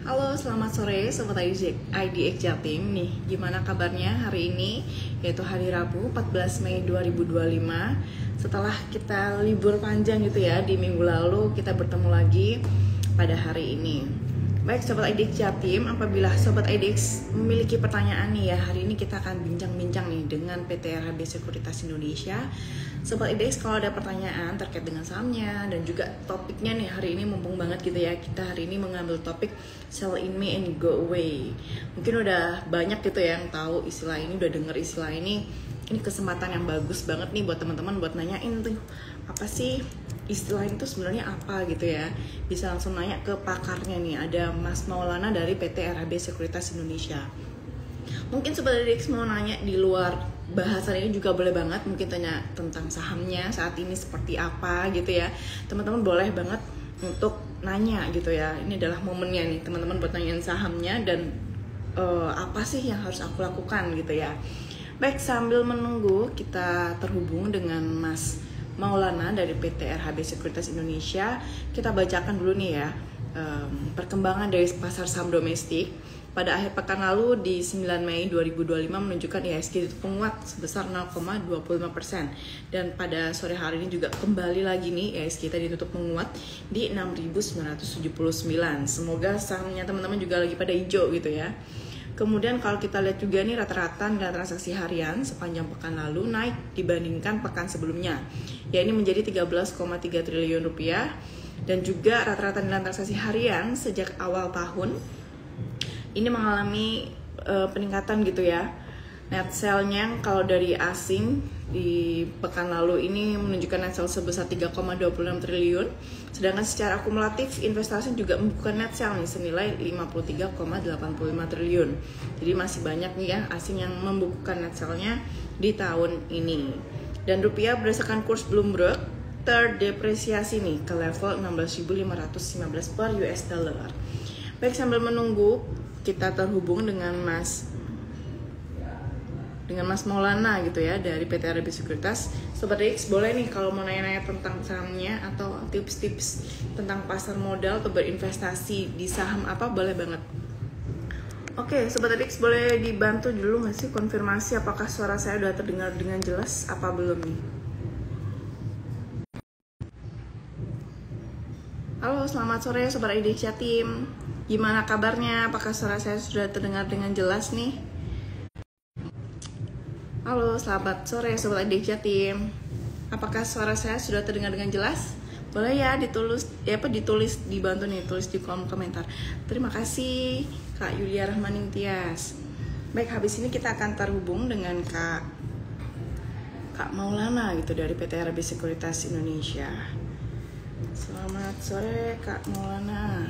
Halo, selamat sore Sobat IDX Jatim. Nih, gimana kabarnya hari ini? Yaitu hari Rabu 14 Mei 2025. Setelah kita libur panjang gitu ya, di minggu lalu kita bertemu lagi pada hari ini. Baik Sobat IDX Jatim, apabila Sobat IDX memiliki pertanyaan nih ya, hari ini kita akan bincang-bincang nih dengan PT RHB Sekuritas Indonesia. Sobat IDX kalau ada pertanyaan terkait dengan sahamnya dan juga topiknya nih hari ini mumpung banget gitu ya, kita hari ini mengambil topik sell in May and go away. Mungkin udah banyak gitu ya yang tahu istilah ini, udah denger istilah ini. Ini kesempatan yang bagus banget nih buat teman-teman buat nanyain tuh apa sih istilah itu sebenarnya apa gitu ya. Bisa langsung nanya ke pakarnya nih, ada Mas Maulana dari PT RHB Sekuritas Indonesia. Mungkin Sobat IDX mau nanya di luar bahasan ini juga boleh banget, mungkin tanya tentang sahamnya saat ini seperti apa gitu ya. Teman-teman boleh banget untuk nanya gitu ya. Ini adalah momennya nih teman-teman buat nanyain sahamnya dan apa sih yang harus aku lakukan gitu ya. Baik, sambil menunggu kita terhubung dengan Mas Maulana dari PT RHB Sekuritas Indonesia. Kita bacakan dulu nih ya perkembangan dari pasar saham domestik. Pada akhir pekan lalu di 9 Mei 2025 menunjukkan IHSG itu penguat sebesar 0,25%. Dan pada sore hari ini juga kembali lagi nih IHSG tadi tutup menguat di 6.979. Semoga sahamnya teman-teman juga lagi pada hijau gitu ya. Kemudian kalau kita lihat juga nih rata-rata nilai transaksi harian sepanjang pekan lalu naik dibandingkan pekan sebelumnya. Ya ini menjadi 13,3 triliun rupiah. Dan juga rata-rata nilai transaksi harian sejak awal tahun ini mengalami peningkatan gitu ya. Net sale-nya kalau dari asing di pekan lalu ini menunjukkan net sale sebesar 3,26 triliun. Sedangkan secara akumulatif investasi juga membukukan net sale nih senilai 53,85 triliun. Jadi masih banyak nih ya asing yang membukukan net sale-nya di tahun ini. Dan rupiah berdasarkan kurs Bloomberg terdepresiasi nih ke level 16.515 per US dollar. Baik, sambil menunggu kita terhubung dengan Mas Maulana gitu ya dari PT RHB Sekuritas. Sobat IDX boleh nih kalau mau nanya-nanya tentang sahamnya atau tips-tips tentang pasar modal atau berinvestasi di saham apa, boleh banget. Oke, Sobat IDX boleh dibantu dulu nggak sih konfirmasi apakah suara saya udah terdengar dengan jelas apa belum nih? Halo, selamat sore Sobat IDX Jatim. Gimana kabarnya? Apakah suara saya sudah terdengar dengan jelas nih? Halo, selamat sore Sobat IDX Jatim. Apakah suara saya sudah terdengar dengan jelas? Boleh ya ditulis dibantu nih, tulis di kolom komentar. Terima kasih Kak Yulia Rahmaning Tias. Baik, habis ini kita akan terhubung dengan Kak Maulana gitu dari PT RHB Sekuritas Indonesia. Selamat sore Kak Maulana.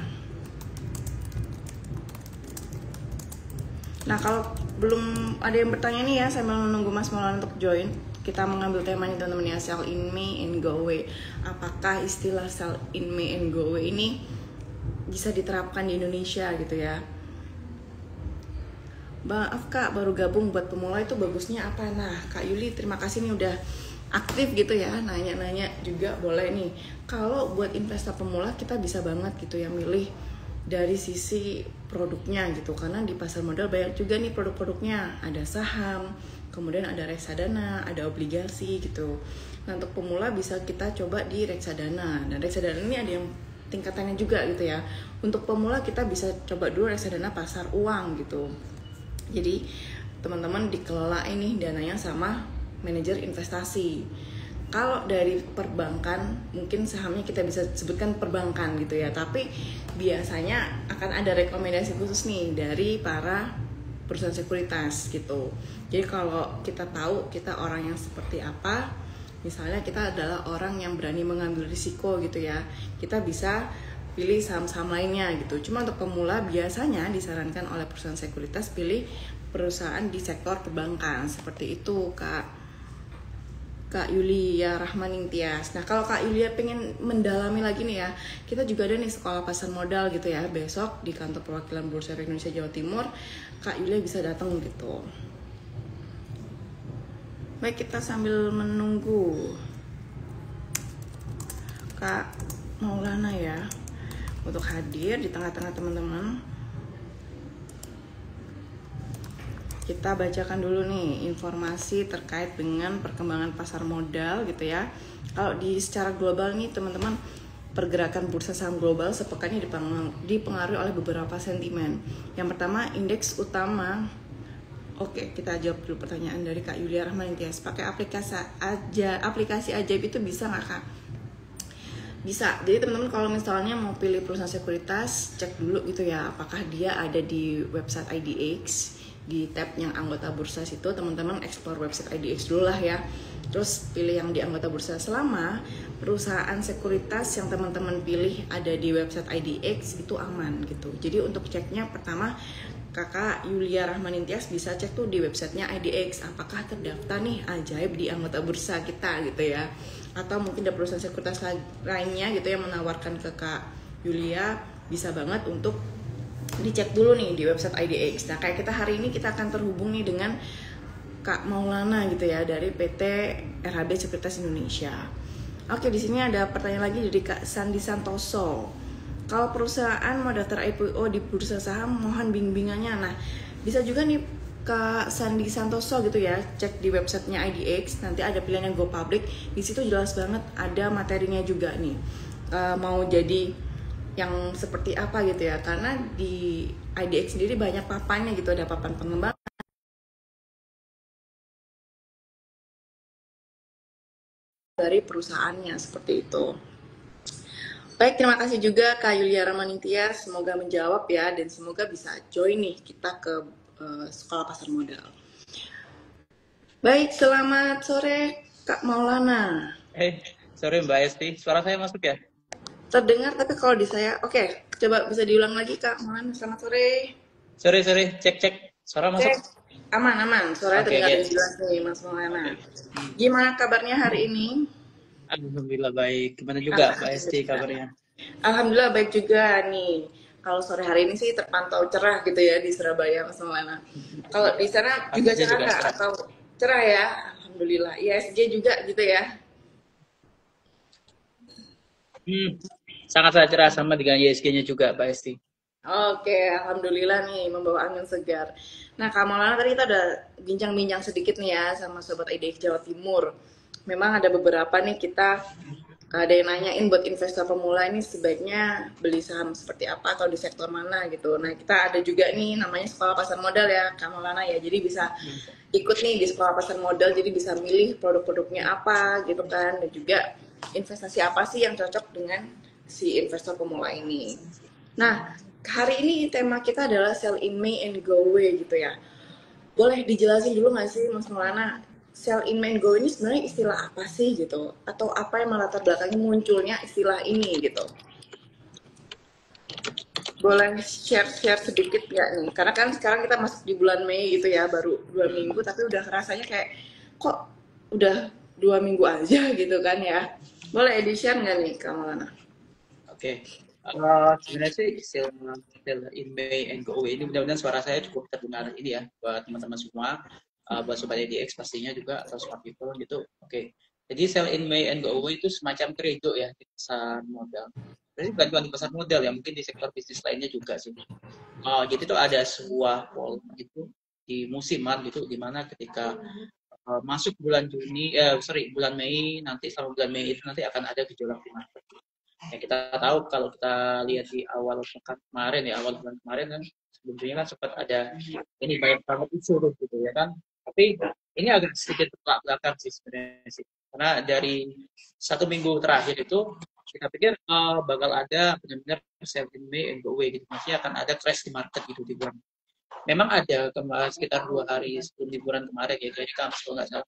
Nah, kalau belum ada yang bertanya nih ya, saya mau menunggu Mas Maulana untuk join. Kita mengambil tema nih teman-teman ya, sell in May and go away. Apakah istilah sell in May and go away ini bisa diterapkan di Indonesia gitu ya? Maaf Kak, baru gabung, buat pemula itu bagusnya apa? Nah, Kak Yuli terima kasih nih udah aktif gitu ya, nanya-nanya juga boleh nih. Kalau buat investor pemula kita bisa banget gitu ya milih dari sisi produknya gitu, karena di pasar modal banyak juga nih produk-produknya, ada saham, kemudian ada reksadana, ada obligasi gitu. Nah, untuk pemula bisa kita coba di reksadana, dan reksadana ini ada yang tingkatannya juga gitu ya. Untuk pemula kita bisa coba dulu reksadana pasar uang gitu. Jadi teman-teman dikelola ini dananya sama manajer investasi. Kalau dari perbankan, mungkin sahamnya kita bisa sebutkan perbankan gitu ya, tapi biasanya akan ada rekomendasi khusus nih dari para perusahaan sekuritas gitu. Jadi kalau kita tahu kita orang yang seperti apa, misalnya kita adalah orang yang berani mengambil risiko gitu ya, kita bisa pilih saham-saham lainnya gitu. Cuma untuk pemula biasanya disarankan oleh perusahaan sekuritas pilih perusahaan di sektor perbankan, seperti itu Kak Yulia Rahmaning Tias. Nah, kalau Kak Yulia pengen mendalami lagi nih ya, kita juga ada nih sekolah pasar modal gitu ya. Besok di kantor perwakilan Bursa Efek Indonesia Jawa Timur, Kak Yulia bisa datang gitu. Baik, kita sambil menunggu Kak Maulana ya untuk hadir di tengah-tengah teman-teman. kita bacakan dulu nih informasi terkait dengan perkembangan pasar modal gitu ya. Kalau di secara global nih teman-teman, pergerakan bursa saham global sepekan ini dipengaruhi oleh beberapa sentimen. Yang pertama, indeks utama. Oke, kita jawab dulu pertanyaan dari Kak Yulia Rahmanintias. Pakai aplikasi ajaib itu bisa nggak Kak? Bisa. Jadi teman-teman kalau misalnya mau pilih perusahaan sekuritas, cek dulu gitu ya, apakah dia ada di website IDX, di tab yang anggota bursa situ. Teman-teman explore website IDX dulu lah ya. Terus pilih yang di anggota bursa. Selama perusahaan sekuritas yang teman-teman pilih ada di website IDX itu aman gitu. Jadi untuk ceknya pertama, Kakak Yulia Rahmanintias bisa cek tuh di websitenya IDX apakah terdaftar nih ajaib di anggota bursa kita gitu ya, atau mungkin ada perusahaan sekuritas lainnya gitu yang menawarkan ke Kak Yulia, bisa banget untuk dicek dulu nih di website IDX. Nah kayak kita hari ini kita akan terhubung nih dengan Kak Maulana gitu ya dari PT RHB Sekuritas Indonesia. Oke, di sini ada pertanyaan lagi dari Kak Sandi Santoso. Kalau perusahaan mau daftar IPO di bursa saham, mohon bimbingannya. Nah, bisa juga nih Kak Sandi Santoso gitu ya, cek di websitenya IDX, nanti ada pilihan yang Go Public. Di situ jelas banget ada materinya juga nih. Mau jadi yang seperti apa gitu ya, karena di IDX sendiri banyak papannya gitu, ada papan pengembang dari perusahaannya seperti itu. Baik, terima kasih juga Kak Yulia Rahmanintias, semoga menjawab ya, dan semoga bisa join nih kita ke sekolah pasar modal. Baik, selamat sore Kak Maulana. Sore Mbak Esti, suara saya masuk ya? Terdengar, tapi kalau di saya, oke, coba bisa diulang lagi Kak Maulana, selamat sore. Sore, cek, suara masuk? Cek, aman, suaranya Oke, terdengar yes. jelas nih Mas Maulana. Oke. Gimana kabarnya hari ini? Alhamdulillah baik. Gimana juga Mbak Esti kabarnya? Alhamdulillah baik juga nih. Kalau sore hari ini sih terpantau cerah gitu ya di Surabaya Mas Maulana. Kalau di sana juga Aku cerah juga nggak cerah. atau cerah ya? Alhamdulillah. ISG juga gitu ya? Sangat cerah sama dengan ISG-nya juga Mbak Esti. Oke, alhamdulillah nih membawa angin segar. Nah, Kak Maulana tadi kita udah bincang-bincang sedikit nih ya sama Sobat IDX Jawa Timur. Memang ada beberapa nih kita ada yang nanyain buat investor pemula ini sebaiknya beli saham seperti apa atau di sektor mana gitu. Nah, kita ada juga nih namanya sekolah pasar modal ya, Kak Maulana ya. Jadi bisa ikut nih di sekolah pasar modal, jadi bisa milih produk-produknya apa gitu kan, dan juga investasi apa sih yang cocok dengan si investor pemula ini. Nah, hari ini tema kita adalah sell in May and go away gitu ya. Boleh dijelasin dulu nggak sih Mas Maulana, sell in May and go ini sebenarnya istilah apa sih gitu? Atau apa yang melatar belakangnya munculnya istilah ini gitu? Boleh share sedikit ya nih? Karena kan sekarang kita masuk di bulan Mei gitu ya, baru 2 minggu, tapi udah rasanya kayak kok udah 2 minggu aja gitu kan ya. Boleh di-share nggak nih Kak Maulana? Oke. Sebenarnya sih still in May and go away ini mudah-mudahan suara saya cukup terdengar ini ya buat teman-teman semua, buat Sobat IDX pastinya juga atau Sobat People gitu. Oke. Jadi sell in May and go away itu semacam kredo ya di pasar modal. Jadi bukan cuma di pasar modal ya, mungkin di sektor bisnis lainnya juga sih. Jadi itu ada sebuah pola gitu di musiman gitu, di mana ketika masuk bulan bulan Mei, nanti selama bulan Mei itu nanti akan ada gejolak di market. Ya kita tahu kalau kita lihat di awal pekan kemarin ya, awal bulan kemarin kan sebelumnya kan sempat ada ini banyak banget isu gitu ya kan. Tapi ini agak sedikit belakang sih sebenarnya sih. Karena dari 1 minggu terakhir itu kita pikir bakal ada benar-benar sell in May and go away gitu. Maksudnya akan ada crash di market gitu di bulan. Memang ada sekitar 2 hari sebelum liburan kemarin ya, jadi Kamis kalau nggak salah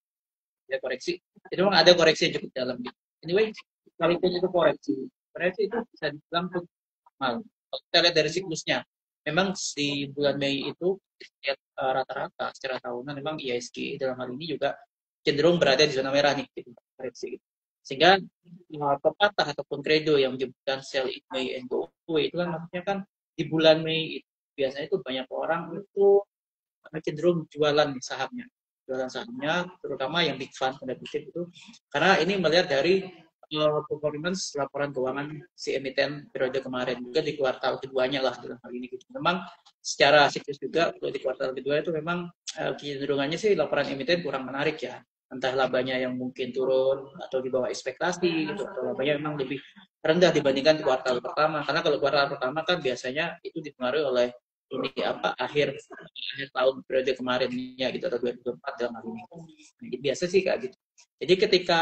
ada koreksi. Jadi memang ada koreksi yang cukup dalam gitu. Anyway, sekalipun itu koreksi itu bisa dibilang cukup normal. Kalau kita lihat dari siklusnya, memang di bulan Mei itu lihat rata-rata secara tahunan memang ISG dalam hal ini juga cenderung berada di zona merah nih gitu, koreksi gitu. Sehingga pepatah ataupun kredo yang menyebutkan sell in May and go away itu kan maksudnya kan di bulan Mei itu biasanya itu banyak orang itu cenderung jualan sahamnya terutama yang big fund tanda kutip itu, karena ini melihat dari performance laporan keuangan si emiten periode kemarin juga di kuartal keduanya lah dalam hal ini gitu. Memang secara siklus juga di kuartal kedua itu memang kecenderungannya sih laporan emiten kurang menarik ya. Entah labanya yang mungkin turun atau di bawah ekspektasi gitu, atau labanya memang lebih rendah dibandingkan di kuartal pertama. Karena kalau kuartal pertama kan biasanya itu dipengaruhi oleh ini apa akhir tahun periode kemarinnya gitu atau 2024 dalam hal ini. Nah, biasa sih kayak gitu. Jadi ketika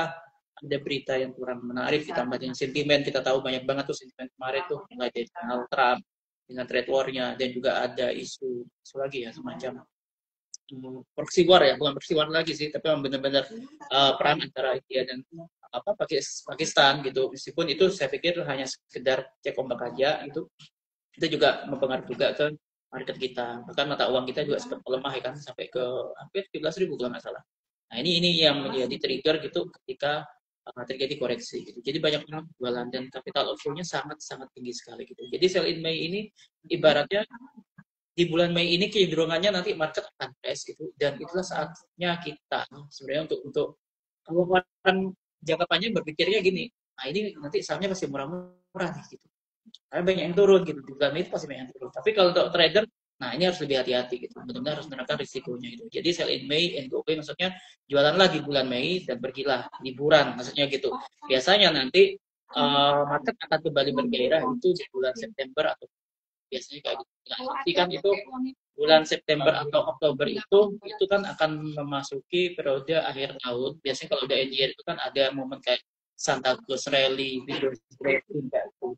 ada berita yang kurang menarik ditambah dengan sentimen, kita tahu banyak banget tuh sentimen kemarin tuh mulai dari Donald Trump dengan trade war-nya, dan juga ada isu lagi ya semacam proxy war ya, bukan proxy war lagi sih, tapi memang benar-benar perang antara India dan Pakistan gitu. Meskipun itu saya pikir hanya sekedar cek ombak aja, itu juga mempengaruhi juga ke market kita. Bahkan mata uang kita juga sempat melemah ya kan, sampai ke hampir 17.000 kalau nggak salah. Nah ini yang menjadi trigger gitu ketika terjadi koreksi gitu. Jadi banyak orang jualan dan capital outflow-nya sangat tinggi sekali gitu. Jadi sell in May ini ibaratnya di bulan Mei ini kecenderungannya nanti market akan crash gitu, dan itulah saatnya kita sebenarnya untuk kalau orang jangka panjang berpikirnya gini, nah ini nanti sahamnya pasti murah-murah nih gitu, karena banyak yang turun gitu, di bulan Mei itu pasti banyak yang turun. Tapi kalau untuk trader, nah ini harus lebih hati-hati gitu, benar-benar harus menekan risikonya itu. Jadi sell in May and go away maksudnya jualanlah di bulan Mei dan pergilah liburan maksudnya gitu. Biasanya nanti market akan kembali bergairah itu di bulan September atau biasanya kayak gitu. Nah, nanti kan itu bulan September atau Oktober itu kan akan memasuki periode akhir tahun. Biasanya kalau udah end year itu kan ada momen kayak Santa Claus Rally, Windows Dressing kayak gitu.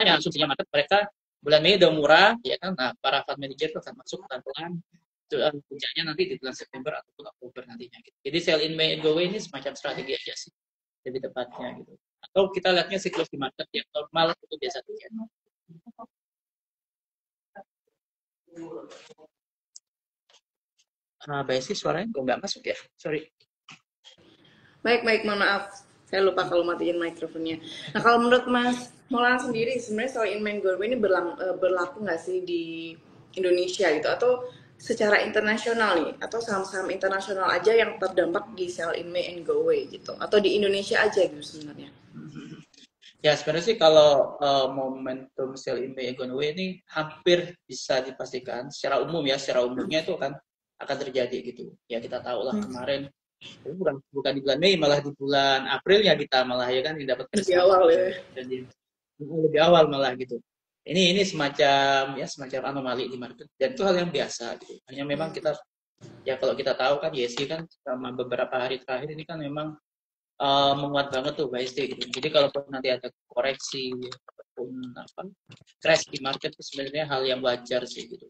Yang asumsinya market mereka bulan Mei udah murah, ya kan? Nah, para fund manager itu akan masuk pelan-pelan. Puncaknya nanti di bulan September ataupun Oktober nantinya. Gitu. Jadi sell in May and go away ini semacam strategi aja sih, lebih tepatnya gitu. Atau kita lihatnya siklus di market yang normal itu biasa terjadi. Baik sih suaranya kok nggak masuk ya, sorry. Baik, mohon maaf. Saya lupa kalau matiin mikrofonnya. Nah, kalau menurut Mas Molan sendiri, sebenarnya sell in May and go away ini berlaku nggak sih di Indonesia gitu? Atau secara internasional nih? Atau saham-saham internasional aja yang terdampak di sell in May and go away gitu? Atau di Indonesia aja gitu sebenarnya? Ya sebenarnya sih kalau momentum sell in May and go away ini hampir bisa dipastikan secara umum ya, secara umumnya itu akan terjadi gitu. Ya kita tahu lah kemarin bukan di bulan Mei, malah di bulan April ya kita malah ya kan dapat lebih awal ya. Dan lebih awal malah gitu. Ini semacam anomali di market, dan itu hal yang biasa gitu. Hanya memang kita ya kalau kita tahu kan YSI kan selama beberapa hari terakhir ini kan memang menguat banget tuh BSD gitu. Jadi kalaupun nanti ada koreksi ataupun crash di market itu sebenarnya hal yang wajar sih gitu.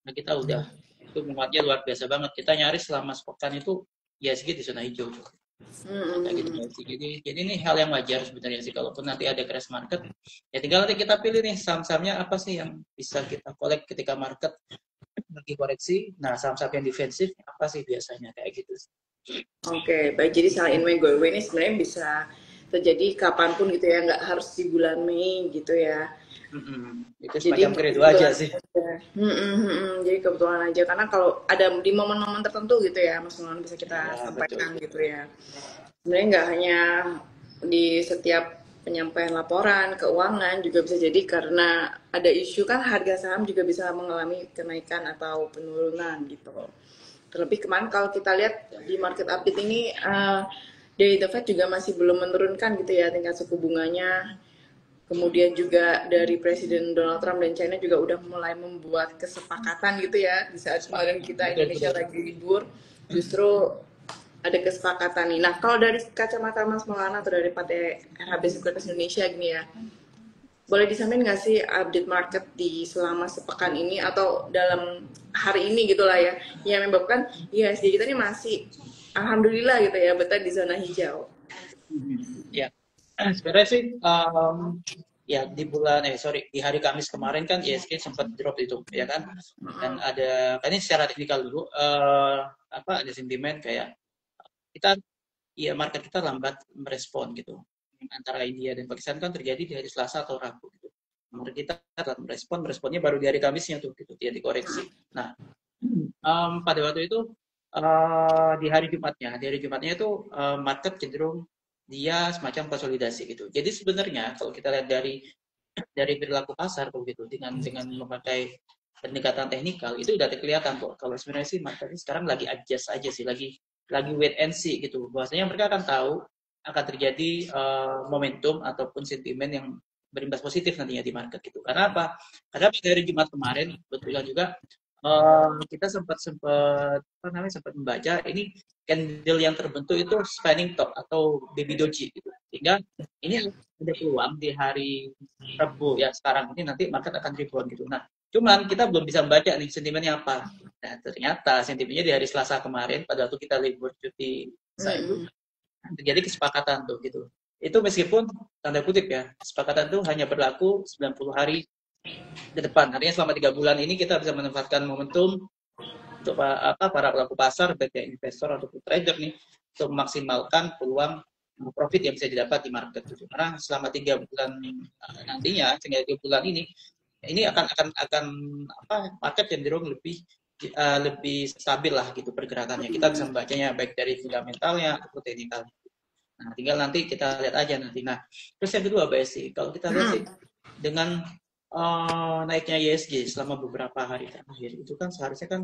Nah kita udah itu menguatnya luar biasa banget. Kita nyaris selama sepekan itu ISG di zona hijau. Kayak gitu. Jadi ini hal yang wajar sebenarnya sih. Kalaupun nanti ada crash market, ya tinggal nanti kita pilih nih saham-sahamnya apa sih yang bisa kita collect ketika market lagi koreksi. Nah saham-saham yang defensif apa sih biasanya kayak gitu. Oke, baik. Jadi sell in May go away ini sebenarnya bisa terjadi kapanpun gitu ya, nggak harus di bulan Mei gitu ya. Itu semacam kredo aja sih. Jadi kebetulan aja, karena kalau ada di momen-momen tertentu gitu ya, Mas Mulan bisa kita sampaikan betul. Gitu ya. Sebenarnya nggak hanya di setiap penyampaian laporan keuangan, juga bisa jadi karena ada isu kan harga saham juga bisa mengalami kenaikan atau penurunan gitu. Terlebih kemarin kalau kita lihat di market update ini dari The Fed juga masih belum menurunkan gitu ya tingkat suku bunganya. Kemudian juga dari Presiden Donald Trump dan China juga udah mulai membuat kesepakatan gitu ya, di saat kemarin kita Indonesia lagi libur, justru ada kesepakatan nih. Nah kalau dari kacamata Mas Maulana atau dari Partai RHB Sekuritas Indonesia gini ya, boleh disampaikan nggak sih update market di selama sepekan ini atau dalam hari ini gitulah ya, yang menyebabkan IHSG kita ini masih alhamdulillah gitu ya betah di zona hijau. Ya, sebenarnya sih ya di hari Kamis kemarin kan IHSG sempat drop itu ya kan, dan ada kan ini secara teknikal dulu ada sentimen kayak kita ya market kita lambat merespon gitu. Antara India dan Pakistan kan terjadi di hari Selasa atau Rabu gitu. Menurut kita meresponnya baru di hari Kamisnya tuh gitu, dia dikoreksi. Nah, pada waktu itu di hari Jumatnya itu market cenderung dia semacam konsolidasi gitu. Jadi sebenarnya kalau kita lihat dari perilaku pasar begitu dengan memakai pendekatan teknikal itu udah kelihatan kok. Kalau sebenarnya sih marketnya sekarang lagi adjust aja sih, lagi wait and see gitu. Bahwasanya mereka akan tahu akan terjadi momentum ataupun sentimen yang berimbas positif nantinya di market gitu. Karena apa? Karena pada hari Jumat kemarin kebetulan juga kita sempat sempat apa namanya sempat membaca ini candle yang terbentuk itu spanning top atau baby doji gitu. Sehingga ini ada peluang di hari Rabu ya sekarang ini nanti market akan rebound gitu. Nah, cuman kita belum bisa membaca nih sentimennya apa. Nah, ternyata sentimennya di hari Selasa kemarin pada waktu kita libur cuti saat itu terjadi kesepakatan tuh gitu. Itu meskipun tanda kutip ya, kesepakatan itu hanya berlaku 90 hari ke depan. Artinya selama 3 bulan ini kita bisa menempatkan momentum untuk para pelaku pasar, baik ya investor ataupun trader nih, untuk memaksimalkan peluang profit yang bisa didapat di market gitu. Karena selama 3 bulan nantinya, sehingga 3 bulan ini akan market cenderung lebih stabil lah gitu pergerakannya. Kita bisa membacanya baik dari fundamentalnya ataupun teknikal. Nah, tinggal nanti kita lihat aja nanti. Nah, terus yang kedua, Mbak Esti, kalau kita lihat sih dengan naiknya ISG selama beberapa hari terakhir itu kan seharusnya kan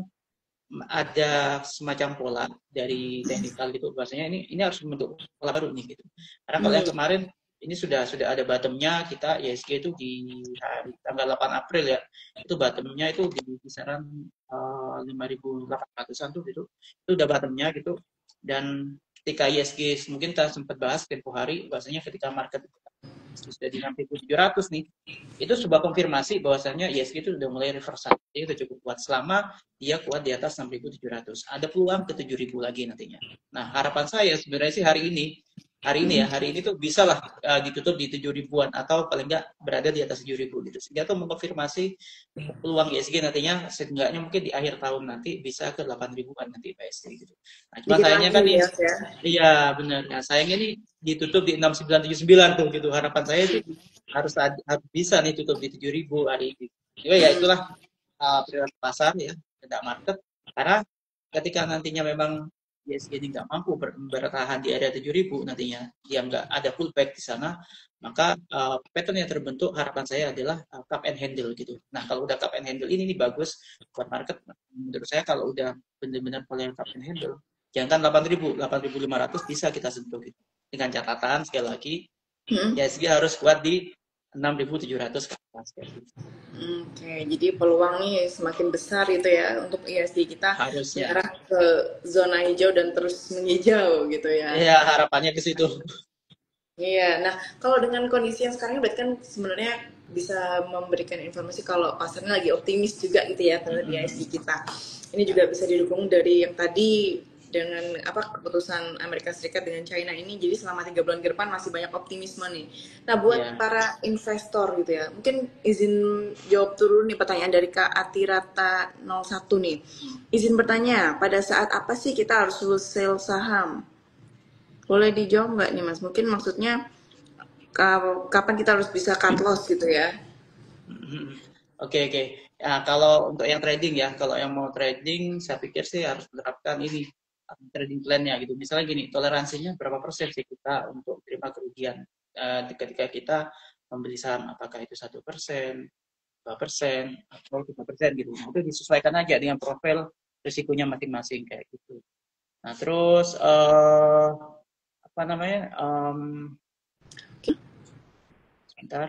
ada semacam pola dari teknikal gitu, bahasanya ini harus membentuk pola baru nih gitu. Karena kalau yang kemarin ini sudah ada bottomnya kita ISG itu di hari tanggal 8 April ya, itu bottomnya itu di kisaran 5.800-an tuh gitu, itu udah bottomnya gitu. Dan ketika ISG mungkin kita sempat bahas tempo hari, bahasanya ketika market sudah di 6.700 nih, itu sebuah konfirmasi bahwasanya ISG itu sudah mulai reversal. Itu cukup kuat selama dia kuat di atas 6.700. Ada peluang ke 7.000 lagi nantinya. Nah, harapan saya sebenarnya sih hari ini tuh bisa lah ditutup di 7.000-an atau paling enggak berada di atas 7.000 gitu. Sehingga tuh mengkonfirmasi peluang ISG nantinya setidaknya mungkin di akhir tahun nanti bisa ke 8.000-an nanti ISG gitu. Nah, cuma sayangnya kan nih, iya benar. Nah, sayangnya nih ditutup di 6979 tuh gitu. Harapan saya tuh harus bisa nih tutup di 7.000 hari ini. Ya itulah perilaku pasar ya, tidak market. Karena ketika nantinya memang ISG ini nggak mampu bertahan di area 7.000 nantinya, dia nggak ada pullback di sana, maka pattern yang terbentuk harapan saya adalah cup and handle gitu. Nah, kalau udah cup and handle ini bagus buat market. Menurut saya kalau udah benar-benar pola cup and handle, jangan 8.500 bisa kita sentuh gitu. Dengan catatan sekali lagi, ISG harus kuat di 6.700 ke atas. Oke, jadi peluang nih semakin besar itu ya untuk ISG kita harusnya mengarah ke zona hijau dan terus menghijau gitu ya. Iya, harapannya ke situ. Iya, nah kalau dengan kondisi yang sekarang berarti kan sebenarnya bisa memberikan informasi kalau pasarnya lagi optimis juga gitu ya terhadap ISG kita. Ini juga bisa didukung dari yang tadi dengan keputusan Amerika Serikat dengan China ini, jadi selama 3 bulan ke depan masih banyak optimisme nih. Nah buat para investor gitu ya, mungkin izin jawab dulu nih pertanyaan dari Kak Atirata 01 nih. Izin bertanya, pada saat apa sih kita harus sell saham? Boleh dijawab nggak nih Mas? Mungkin maksudnya kapan kita harus bisa cut loss gitu ya? Oke. Ya, kalau untuk yang trading ya, kalau yang mau trading, saya pikir sih harus menerapkan ini trading plan-nya gitu. Misalnya gini, toleransinya berapa persen sih kita untuk terima kerugian ketika kita membeli saham, apakah itu 1%, 2%, atau 3% gitu. Nah, itu disesuaikan aja dengan profil risikonya masing-masing kayak gitu. Nah, terus sebentar.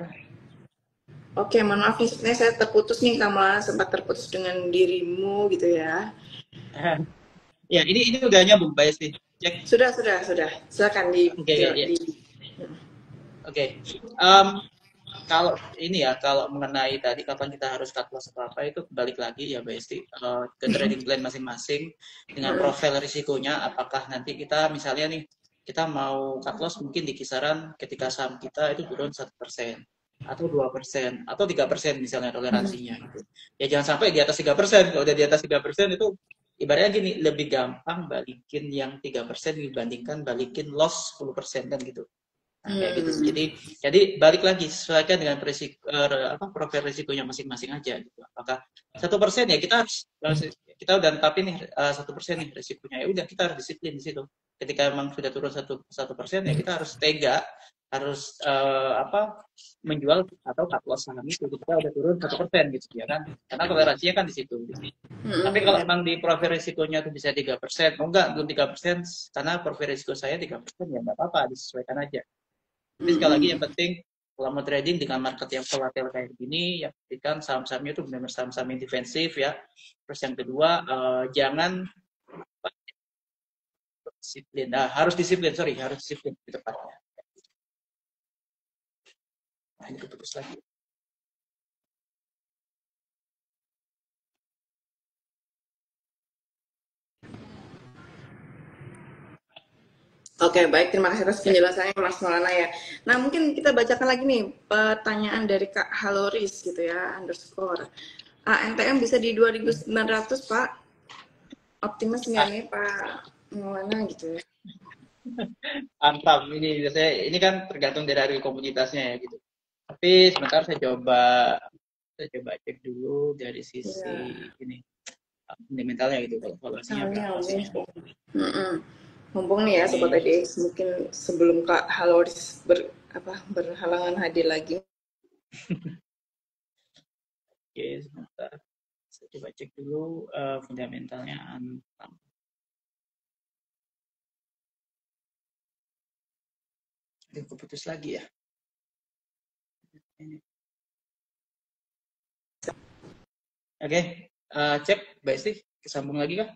Oke, mohon maaf nih, saya terputus nih, Kamala sempat terputus dengan dirimu gitu ya. Ya, ini udah nyambung, Mbak Esti. Cek. Sudah. Silakan Oke. Kalau ini ya, kalau mengenai tadi kapan kita harus cut loss atau apa, itu balik lagi ya Mbak Esti ke trading plan masing-masing dengan profil risikonya. Apakah nanti kita misalnya nih kita mau cut loss mungkin di kisaran ketika saham kita itu turun 1% atau 2% atau 3% misalnya toleransinya gitu. Ya jangan sampai di atas 3%. Kalau udah di atas 3% itu ibaratnya gini, lebih gampang balikin yang 3% dibandingkan balikin loss 10% kan gitu. Nah, kayak gitu. Jadi balik lagi sesuaikan dengan profil risikonya masing-masing aja gitu. Apakah 1% ya kita udah tetapin nih 1% nih risikonya, ya udah kita harus disiplin di situ. Ketika emang sudah turun 1% ya kita harus tega, harus menjual atau cut loss saham itu ketika udah turun 1% gitu ya kan, karena toleransinya kan di situ gitu. Tapi kalau emang di profil risikonya tuh bisa 3%, oh enggak, belum 3%, karena profil risiko saya 3%, ya nggak apa-apa, disesuaikan aja. Tapi sekali lagi yang penting kalau mau trading dengan market yang volatile kayak gini, ya pastikan saham-sahamnya itu benar-benar saham-saham yang defensif ya. Terus yang kedua, jangan disiplin. Nah, harus disiplin di tepatnya. Nah, ini keputus lagi. Oke, baik. Terima kasih atas penjelasannya Mas Maulana ya. Nah, mungkin kita bacakan lagi nih pertanyaan dari Kak Haloris gitu ya, underscore. NTM bisa di 2.900, Pak. Optimis nggak nih, Pak Maulana gitu ya? Antam, ini kan tergantung dari komunitasnya ya gitu. Tapi sebentar saya coba cek dulu dari sisi ini fundamentalnya gitu, kalau valuasinya berapa sih. Mumpung nih ya Sobat IDX, mungkin sebelum Kak Haloris berhalangan hadir lagi. Oke, sebentar. Saya coba cek dulu fundamentalnya Antam. Aduh, keputus lagi ya. Oke, cek Mbak Esti, kesambung lagi kah?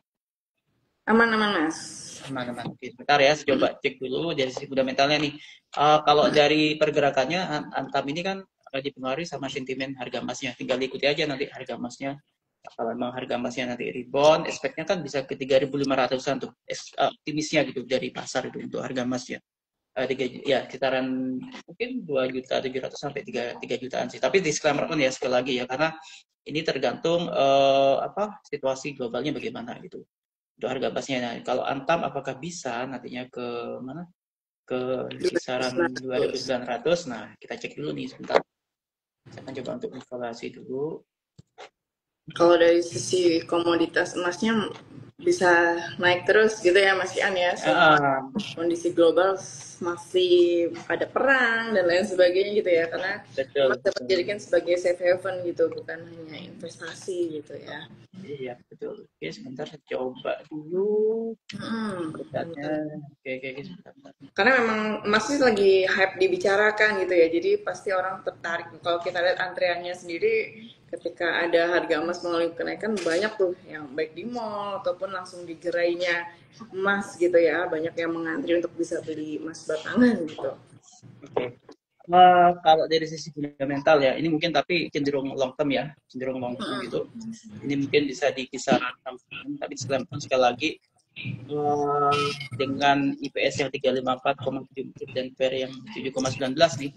Aman Mas. Aman. Oke, sebentar ya, saya coba cek dulu dari sisi fundamentalnya nih. Kalau dari pergerakannya, Antam ini kan dipengaruhi sama sentimen harga emasnya. Tinggal ikuti aja nanti harga emasnya. Kalau memang harga emasnya nanti rebound, expect-nya kan bisa ke 3.500-an tuh, optimisnya gitu dari pasar itu untuk harga emasnya. Ya sekitaran mungkin 2.700.000 sampai 3 jutaan sih. Tapi disclaimer pun ya sekali lagi ya, karena ini tergantung situasi globalnya bagaimana gitu. Untuk harga emasnya. Nah, kalau Antam apakah bisa nantinya ke mana? Ke kisaran 2.900. Nah, kita cek dulu nih sebentar. Saya akan coba untuk evaluasi dulu. Kalau dari sisi komoditas emasnya bisa naik terus gitu ya Mas Ian ya. Kondisi global masih ada perang dan lain sebagainya gitu ya, karena emas dapat dijadikan sebagai safe haven gitu, bukan hanya investasi gitu ya. Iya betul. Oke, sebentar saya coba dulu. Oke, sebentar. Karena memang emas ini lagi hype dibicarakan gitu ya, jadi pasti orang tertarik. Kalau kita lihat antreannya sendiri, ketika ada harga emas mengalami kenaikan, banyak tuh yang baik di mall ataupun langsung di gerainya emas gitu ya, banyak yang mengantri untuk bisa beli emas batangan gitu. Oke. Kalau dari sisi fundamental ya, ini mungkin tapi cenderung long term ya, cenderung long term gitu. Ini mungkin bisa di kisaran 6, tapi sekali lagi dengan IPS yang 354,74 dan PER yang 7,19 nih,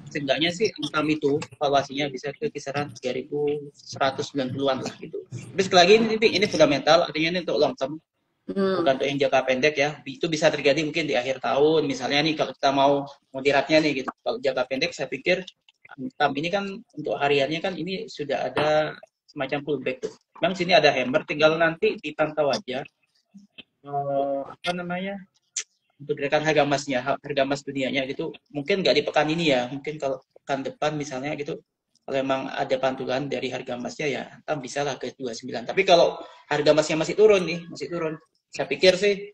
seenggaknya sih Antam itu valuasinya bisa ke kisaran 3.190-an lah gitu. Tapi sekali lagi ini fundamental, artinya ini untuk long term. Bukan untuk yang jangka pendek ya, itu bisa terjadi mungkin di akhir tahun misalnya nih, kalau kita mau moderatnya nih gitu. Kalau jangka pendek saya pikir Antam ini kan untuk hariannya kan ini sudah ada semacam pullback tuh. Memang sini ada hammer, tinggal nanti dipantau aja untuk gerakan harga emasnya, harga emas dunianya gitu. Mungkin nggak di pekan ini ya, mungkin kalau pekan depan misalnya gitu, kalau memang ada pantulan dari harga emasnya ya Antam bisa lah ke 29. Tapi kalau harga emasnya masih turun, saya pikir sih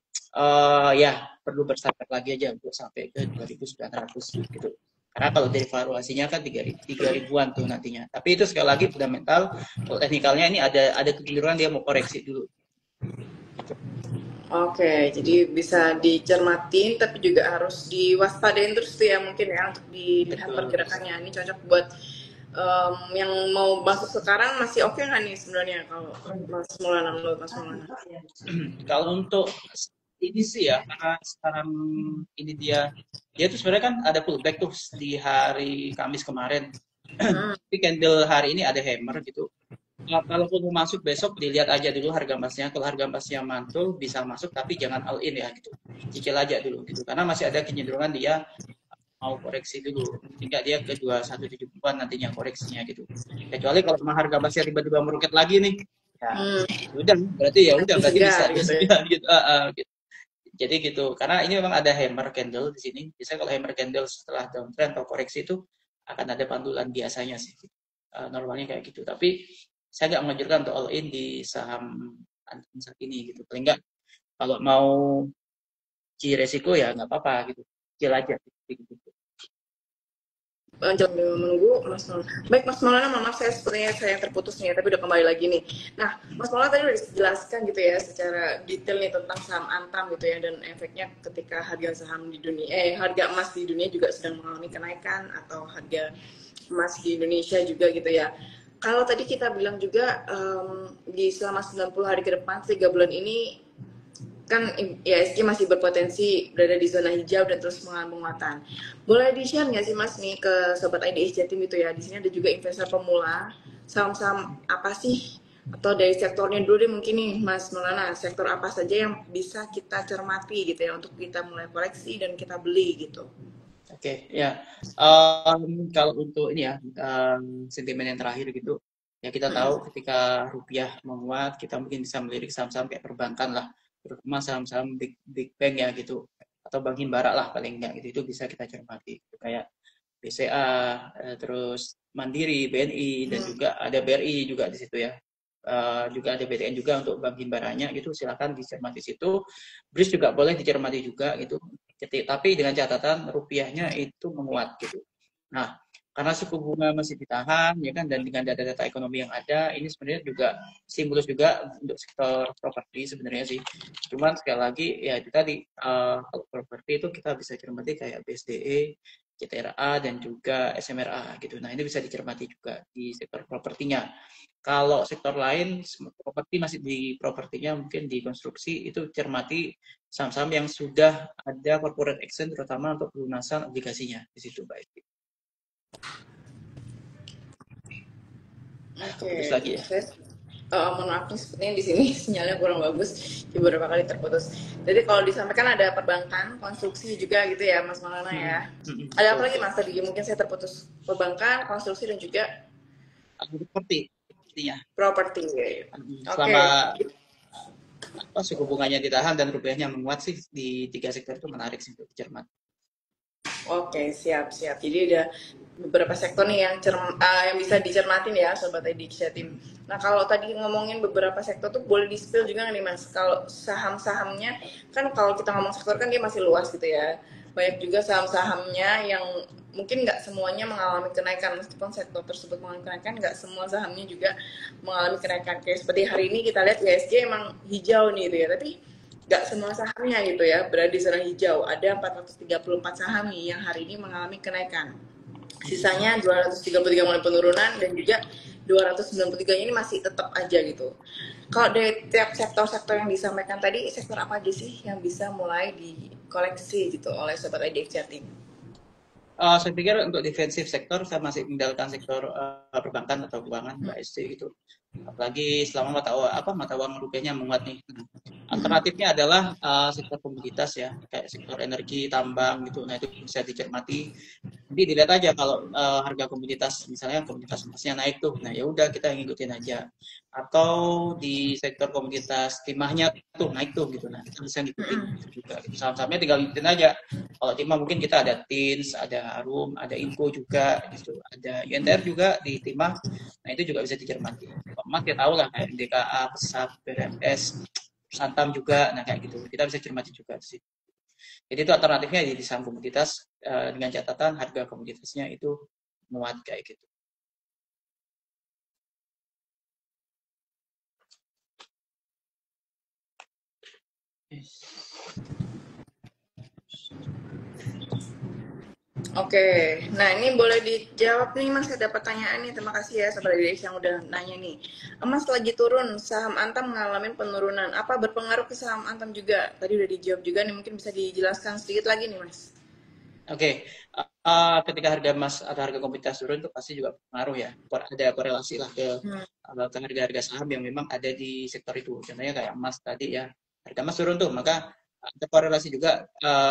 ya perlu bersabar lagi aja untuk sampai ke 2.900 gitu. Karena kalau dari valuasinya kan 3.000-an tuh nantinya. Tapi itu sekali lagi fundamental. Kalau teknikalnya ini ada kecenderungan dia mau koreksi dulu. Oke, jadi bisa dicermatin tapi juga harus diwaspadain terus tuh ya mungkin ya, untuk dilihat pergerakannya. Ini cocok buat yang mau masuk sekarang, masih oke nggak nih sebenarnya kalau Mas Maulana, menurut Mas Maulana? Kalau untuk ini sih ya, karena sekarang ini dia tuh sebenarnya kan ada pullback tuh di hari Kamis kemarin. Tapi candle hari ini ada hammer gitu. Nah, kalaupun mau masuk besok dilihat aja dulu harga emasnya. Kalau harga emasnya mantul bisa masuk, tapi jangan all in ya gitu. Cicil aja dulu gitu. Karena masih ada kecenderungan dia mau koreksi dulu hingga dia ke 2170-an nantinya koreksinya gitu. Kecuali kalau harga emasnya tiba-tiba meroket lagi nih, ya udah berarti bisa gitu. Jadi gitu, karena ini memang ada hammer candle di sini. Biasanya kalau hammer candle setelah downtrend atau koreksi itu akan ada pantulan biasanya sih. Normalnya kayak gitu. Tapi saya nggak menganjurkan untuk all in di saham antam saat ini gitu. Paling nggak kalau mau resiko ya nggak apa-apa gitu. Kecil aja gitu. Jangan menunggu Mas Maulana. Baik Mas Maulana, maaf saya sepertinya saya yang terputus nih, tapi udah kembali lagi nih. Nah, Mas Maulana tadi udah dijelaskan gitu ya secara detail nih tentang saham Antam gitu ya, dan efeknya ketika harga saham di dunia, harga emas di dunia juga sedang mengalami kenaikan, atau harga emas di Indonesia juga gitu ya. Kalau tadi kita bilang juga di selama 90 hari ke depan, 3 bulan ini kan ISG masih berpotensi berada di zona hijau dan terus mengalami penguatan. Boleh di-share nggak sih Mas nih ke Sobat IDX Jatim gitu ya? Di sini ada juga investor pemula, saham-saham apa sih? Atau dari sektornya dulu deh mungkin nih Mas Maulana, sektor apa saja yang bisa kita cermati gitu ya untuk kita mulai koleksi dan kita beli gitu. Oke, ya. Kalau untuk ini ya, sentimen yang terakhir gitu, ya kita tahu ketika rupiah menguat, kita mungkin bisa melirik saham-saham kayak perbankan lah, terutama saham-saham big bank ya gitu, atau bank himbara lah paling enggak gitu, itu bisa kita cermati. Kayak BCA, terus Mandiri, BNI, dan juga ada BRI juga di situ ya. Juga ada BTN juga untuk bank himbaranya gitu, silakan dicermati situ. BRIS juga boleh dicermati juga gitu. Tapi dengan catatan rupiahnya itu menguat gitu. Nah, karena suku bunga masih ditahan ya kan, dan dengan data-data ekonomi yang ada, ini sebenarnya juga stimulus juga untuk sektor properti sebenarnya sih. Cuman sekali lagi ya itu tadi, kalau properti itu kita bisa cermati kayak BSDE, CTRA, dan juga SMRA gitu. Nah, ini bisa dicermati juga di sektor propertinya. Kalau sektor lain, properti masih di propertinya, mungkin di konstruksi, itu cermati saham-saham yang sudah ada corporate action, terutama untuk pelunasan obligasinya di situ, Mbak Esti. Putus Oke, lagi ya. mohon maaf nih sepertinya di sini sinyalnya kurang bagus, beberapa kali terputus. Jadi kalau disampaikan ada perbankan, konstruksi juga gitu ya Mas Maulana ya. Ada apa lagi Mas tadi? Mungkin saya terputus. Perbankan, konstruksi dan juga Seperti intinya. properti. Oke. Selama suku bunganya ditahan dan rupiahnya menguat sih, di tiga sektor itu menarik sih untuk dicermati. Oke, siap-siap. Jadi ada beberapa sektor nih yang bisa dicermatin ya Sobat Ediksya Tim. Nah, kalau tadi ngomongin beberapa sektor tuh boleh di-spill juga nih Mas. Kalau saham-sahamnya, kan kalau kita ngomong sektor kan dia masih luas gitu ya. Banyak juga saham-sahamnya yang mungkin nggak semuanya mengalami kenaikan. Meskipun sektor tersebut mengalami kenaikan, nggak semua sahamnya juga mengalami kenaikan. Kayak seperti hari ini kita lihat ISG emang hijau nih gitu ya. Tapi nggak semua sahamnya gitu ya berada di zona hijau. Ada 434 saham nih yang hari ini mengalami kenaikan. Sisanya 233 mulai penurunan, dan juga 293 ini masih tetap aja gitu. Kalau dari tiap sektor-sektor yang disampaikan tadi, sektor apa aja sih yang bisa mulai dikoleksi gitu oleh Sobat IDX Jatim? Saya pikir untuk defensif sektor saya masih tinggalkan sektor perbankan atau keuangan, Mbak Esti gitu. Apalagi selama mata uang rupiahnya menguat nih. Alternatifnya adalah sektor komoditas ya, kayak sektor energi, tambang gitu. Nah, itu bisa dicermati. Jadi dilihat aja kalau harga komoditas, misalnya komoditas emasnya naik tuh, nah ya udah kita ngikutin aja. Atau di sektor komoditas timahnya tuh naik tuh gitu, nah kita bisa ngikutin juga. Saham-sahamnya tinggal ngikutin aja. Kalau timah mungkin kita ada TINS, ada Harum, ada Inco juga gitu, ada INTR juga di timah. Nah itu juga bisa dicermati. Emas kita tahu lah kayak DKA, Pesat, BRMS, Santam juga, nah kayak gitu. Kita bisa cermati juga sih. Jadi itu alternatifnya di saham komoditas dengan catatan harga komoditasnya itu menguat kayak gitu. Oke, nah ini boleh dijawab nih Mas, ada pertanyaan nih, terima kasih ya Sobat IDX yang udah nanya nih. Emas lagi turun, saham Antam mengalami penurunan, apa berpengaruh ke saham Antam juga? Tadi udah dijawab juga nih, mungkin bisa dijelaskan sedikit lagi nih Mas. Oke, ketika harga emas atau harga komoditas turun itu pasti juga berpengaruh ya. Ada korelasi lah ke harga-harga saham yang memang ada di sektor itu. Contohnya kayak emas tadi ya, harga emas turun tuh, maka ada korelasi juga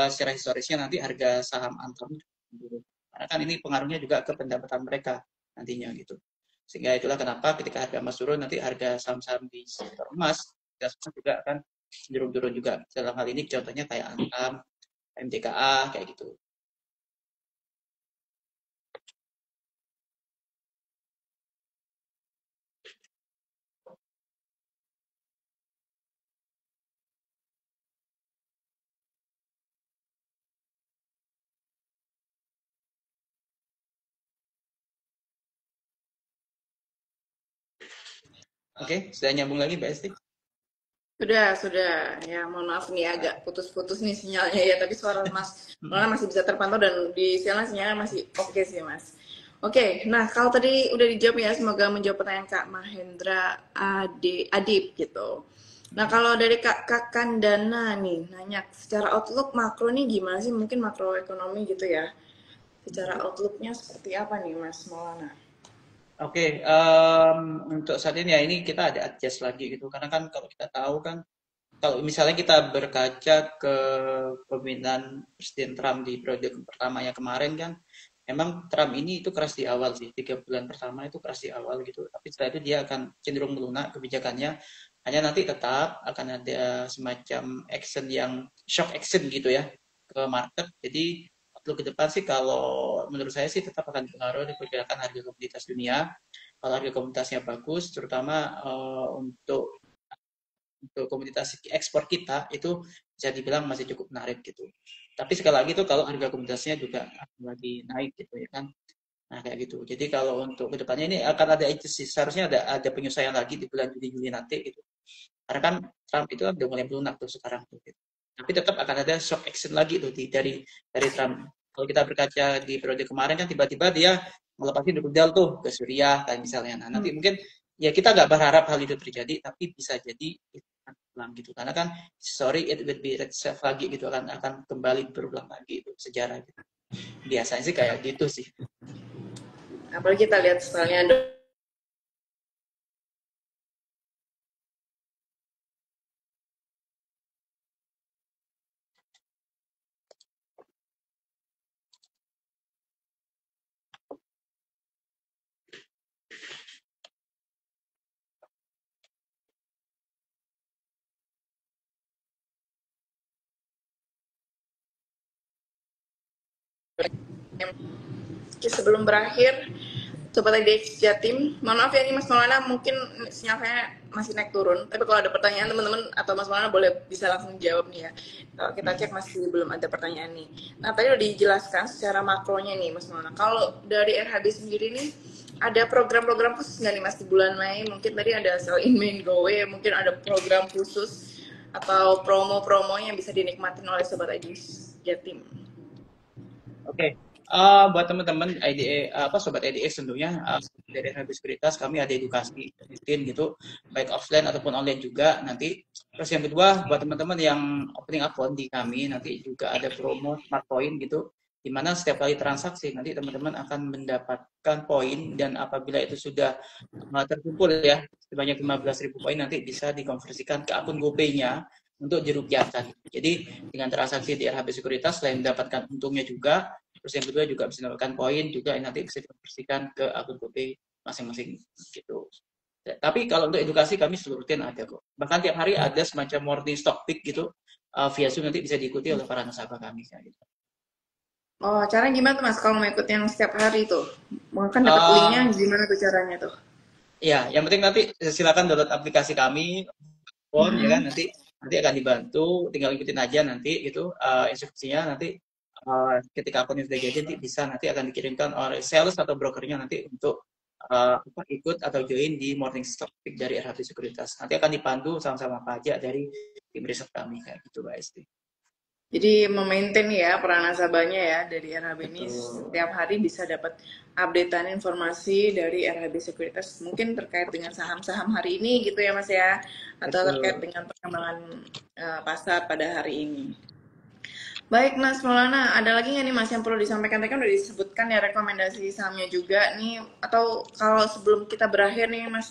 secara historisnya nanti harga saham Antam turun. Karena kan ini pengaruhnya juga ke pendapatan mereka nantinya gitu. Sehingga itulah kenapa ketika harga emas turun nanti harga saham-saham di sektor emas juga akan cenderung turun juga. Dalam hal ini contohnya kayak Antam, MTKA kayak gitu. Oke, sudah nyambung lagi Mbak Esti? Sudah. Ya, mohon maaf nih agak putus-putus nih sinyalnya ya, tapi suara Mas Maulana masih bisa terpantau dan di sinyalnya masih oke sih, Mas. Oke, nah kalau tadi udah dijawab ya, semoga menjawab pertanyaan Kak Mahendra Adib gitu. Nah, kalau dari Kak Kandana nih, nanya secara outlook makro nih gimana sih? Mungkin makroekonomi gitu ya. Secara outlooknya seperti apa nih, Mas Maulana? Oke, untuk saat ini ya ini kita ada adjust lagi gitu. Karena kan kalau kita tahu kan, kalau misalnya kita berkaca ke pemerintahan Presiden Trump di periode pertamanya kemarin kan, emang Trump ini itu keras di awal sih, 3 bulan pertama itu keras di awal gitu. Tapi setelah itu dia akan cenderung melunak kebijakannya. Hanya nanti tetap akan ada semacam action yang shock action gitu ya ke market. Jadi untuk ke depan sih kalau menurut saya sih tetap akan pengaruh di pergerakan harga komoditas dunia. Kalau harga komoditasnya bagus, terutama untuk komoditas ekspor kita itu bisa dibilang masih cukup menarik gitu. Tapi sekali lagi itu kalau harga komoditasnya juga lagi naik gitu ya kan. Nah kayak gitu. Jadi kalau untuk kedepannya ini akan ada seharusnya ada penyesuaian lagi di bulan Juni Juli nanti gitu. Karena kan Trump itu kan udah mulai melunak tuh sekarang tuh. Gitu. Tapi tetap akan ada shock action lagi tuh dari Trump. Kalau kita berkaca di periode kemarin kan tiba-tiba dia melepasin rudal tuh ke Suriah kan misalnya. Nah nanti mungkin ya kita nggak berharap hal itu terjadi, tapi bisa jadi itu akan ulang gitu. Karena kan sorry it will be itself lagi gitu akan kembali berulang lagi itu sejarah gitu. Biasanya sih kayak gitu sih. Apalagi kita lihat stylenya sebelum berakhir. Sobat IDX Jatim, mohon maaf ya ini Mas Maulana mungkin sinyal saya masih naik turun. Tapi kalau ada pertanyaan teman-teman atau Mas Maulana boleh bisa langsung jawab nih ya. Kalau kita cek masih belum ada pertanyaan nih. Nah tadi udah dijelaskan secara makronya nih Mas Maulana. Kalau dari RHB sendiri nih ada program-program khusus nggak nih Mas di bulan Mei? Mungkin tadi ada sell in main go away, mungkin ada program khusus atau promo-promo yang bisa dinikmatin oleh Sobat IDX Jatim. Oke, buat teman-teman apa sobat IDX tentunya dari Habis kami ada edukasi rutin gitu, baik offline ataupun online juga nanti. Terus yang kedua buat teman-teman yang opening account di kami nanti juga ada promo smart point gitu, di mana setiap kali transaksi nanti teman-teman akan mendapatkan poin dan apabila itu sudah terkumpul ya sebanyak 15.000 poin nanti bisa dikonversikan ke akun GoPay-nya untuk dirupiahkan. Jadi dengan transaksi di RHB Sekuritas selain mendapatkan untungnya juga, terus yang kedua juga bisa mendapatkan poin juga yang nanti bisa dikonversikan ke akun GoPay masing-masing gitu. Tapi kalau untuk edukasi kami seluruh rutin ada kok. Bahkan tiap hari ada semacam morning stock pick gitu via Zoom nanti bisa diikuti oleh para nasabah kami. Gitu. Oh, caranya gimana tuh Mas kalau mau ikut yang setiap hari tuh? Kan dapat linknya Uh, gimana tuh caranya tuh? ya, yang penting nanti silakan download aplikasi kami, phone ya kan Mm-hmm. nanti akan dibantu, tinggal ikutin aja nanti itu instruksinya nanti ketika akunnya sudah jadi nanti bisa nanti akan dikirimkan oleh sales atau brokernya nanti untuk ikut atau join di morning stock pick dari RHB Sekuritas. Nanti akan dipandu sama-sama pajak dari tim riset kami kayak gitu Mbak Esti. Jadi memaintain ya peran nasabahnya ya dari RHB ini Betul. setiap hari bisa dapat updatean informasi dari RHB Sekuritas mungkin terkait dengan saham-saham hari ini gitu ya Mas ya atau terkait Betul. dengan perkembangan pasar pada hari ini. Baik Mas Maulana, ada lagi nggak nih Mas yang perlu disampaikan? Tadi kan udah disebutkan ya rekomendasi sahamnya juga nih atau kalau sebelum kita berakhir nih Mas.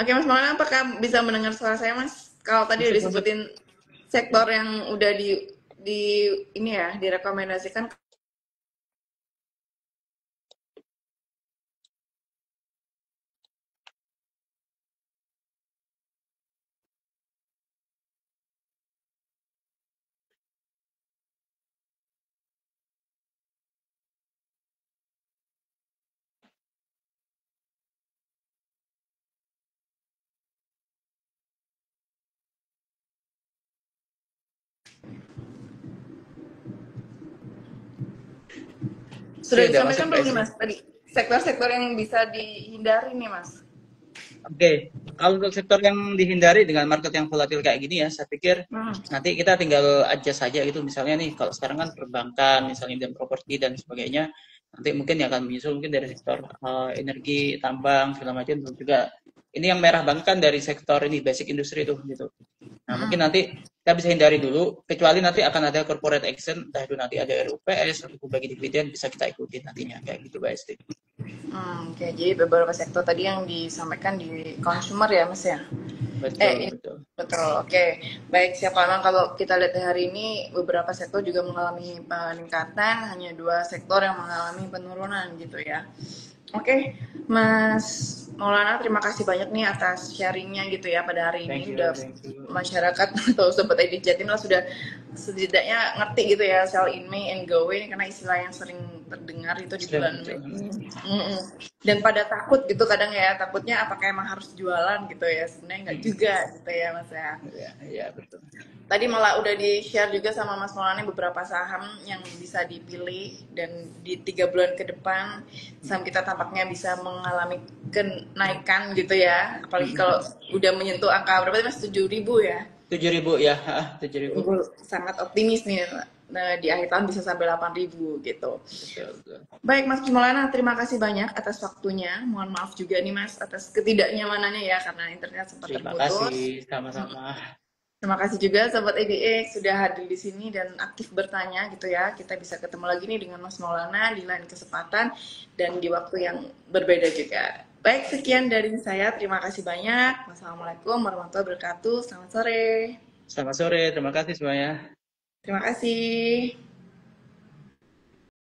Oke Mas Maulana, apakah bisa mendengar suara saya Mas? Kalau tadi udah Masuk, masuk. disebutin sektor yang udah di ini ya direkomendasikan. Sudah Oke, udah masuk disampaikan Mbak belum nih Esti. Mas tadi? Sektor-sektor yang bisa dihindari nih Mas. Oke, kalau untuk sektor yang dihindari dengan market yang volatil kayak gini ya, saya pikir Hmm. nanti kita tinggal adjust saja gitu. Misalnya nih, kalau sekarang kan perbankan, misalnya dan properti dan sebagainya, nanti mungkin yang akan menyusul mungkin dari sektor energi, tambang, segala macam, dan juga ini yang merah banget kan dari sektor ini basic industry itu gitu. Nah, mungkin Hmm. nanti kita bisa hindari dulu, kecuali nanti akan ada corporate action, entah itu nanti ada RUPS atau bagi dividen bisa kita ikuti nantinya kayak gitu, Mbak Esti. Oke, jadi beberapa sektor tadi yang disampaikan di consumer ya Mas ya. Betul, Ini betul. betul. Oke, baik siapa memang kalau kita lihat hari ini beberapa sektor juga mengalami peningkatan, hanya dua sektor yang mengalami penurunan gitu ya. Oke, Mas Maulana, terima kasih banyak nih atas sharingnya gitu ya pada hari Thank ini. you, Udah thank you. masyarakat atau sobat ID Jatim lah sudah setidaknya ngerti gitu ya sell in May and go away, karena istilah yang sering terdengar itu di Sering bulan muncul. Mei. Dan pada takut gitu kadang ya, takutnya apakah emang harus jualan gitu ya, sebenarnya nggak juga gitu ya Mas ya. Ya, ya betul. Tadi malah udah di-share juga sama Mas Maulana beberapa saham yang bisa dipilih, dan di 3 bulan ke depan saham kita tampaknya bisa mengalami kenaikan gitu ya. Apalagi kalau udah menyentuh angka berapa tadi Mas, 7.000 ya. 7.000 ya, 7.000. Sangat optimis nih. Nah, di akhir tahun bisa sampai 8.000 gitu. Betul, betul. Baik Mas Maulana, terima kasih banyak atas waktunya. Mohon maaf juga nih Mas atas ketidaknyamanannya ya karena internet sempat Terima kasih, terputus. sama-sama. Terima kasih juga Sobat EDX sudah hadir di sini dan aktif bertanya gitu ya. Kita bisa ketemu lagi nih dengan Mas Maulana di lain kesempatan dan di waktu yang berbeda juga. Baik, sekian dari saya. Terima kasih banyak. Wassalamualaikum warahmatullahi wabarakatuh. Selamat sore. Selamat sore, terima kasih semuanya. Terima kasih.